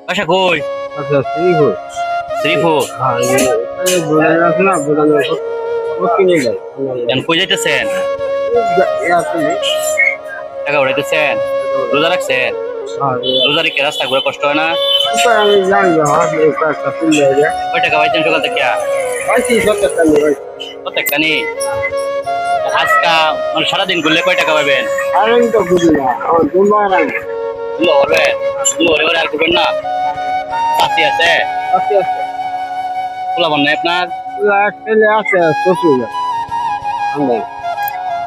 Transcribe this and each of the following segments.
বাসা কই? আচ্ছা ঠিক আছে। শ্রীপুর। হ্যাঁ এই বোলার আছে না বোলার ও কিনে যায় কেন কই যাইতেছেন? টাকা উড়াইতেছেন? রোজা রাখছেন? হ্যাঁ রোজা রেখে রাস্তা ঘুরে কষ্ট হয় না? আমি জানি হ্যাঁ একটা কিনে যায় কয় টাকা পাইছেন সকাল থেকে? পাইছি 70 টাকা ভাই প্রত্যেকটা নি আজকা মানে সারাদিন ঘুরলে কয় টাকা পাবেন? আর আমি তো বুঝি না আমার দুবার আমি দুলো করবেন? দুলো করে আর করবেন না? চাষি আছে? আস্তে আস্তে খোলা বন নাই আপনার? এক ছেলে আছে শ্বশুর আমরা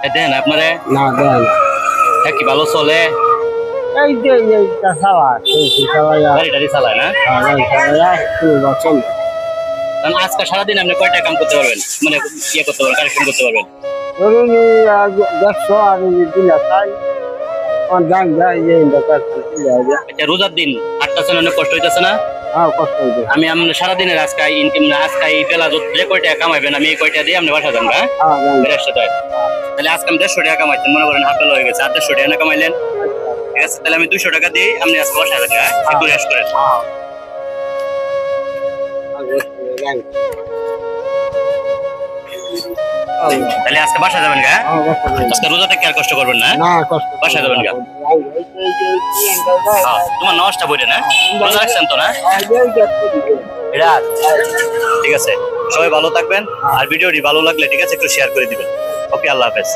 এ দেন আপনারে? না দেয় না হ্যাঁ কি ভালো চলে? এই যে এইটা সালা সেই সালা গাড়ি টাড়ি চালায় না? বছর কারণ আজকে সারাদিন আপনি কয়টা কাম করতে পারবেন, মানে ইয়ে করতে পারবেন, কারেকশন করতে পারবেন? ধরুন 100 আর দিলে তাই আমার দাম যায় যে আচ্ছা রোজার দিন হাঁটতেছেন, অনেক কষ্ট হইতেছে না? হ্যাঁ কষ্ট হয়েছে আমি আপনার সারাদিনের আজকে ইনকাম আজকে এই বেলা যে কয়টা কামাইবেন আমি এই কয়টা দিয়ে আপনি বাসা যান না? হ্যাঁ জানি। তাহলে আজকে আমি 150 টাকা কামাইছেন, মনে করেন হাফ বেলা হয়ে গেছে, আর 150 টাকা না কামাইলেন? ঠিক আছে, তাহলে আমি 200 টাকা দিই, আপনি আজকে বাসা যান, হ্যাঁ একটু রেস্ট করেন। তাহলে আজকে বাসা যাবেন গা? আজকে রোজা থেকে আর কষ্ট করবেন না? না কষ্ট বাসা যাবেন গা? হ্যাঁ, তোমার নামাজটা বইরে না? রোজা রাখছেন তো না? এটা ঠিক আছে, সবাই ভালো থাকবেন। আর ভিডিওটি ভালো লাগলে ঠিক আছে একটু শেয়ার করে দিবেন। ওকে, আল্লাহ হাফেজ।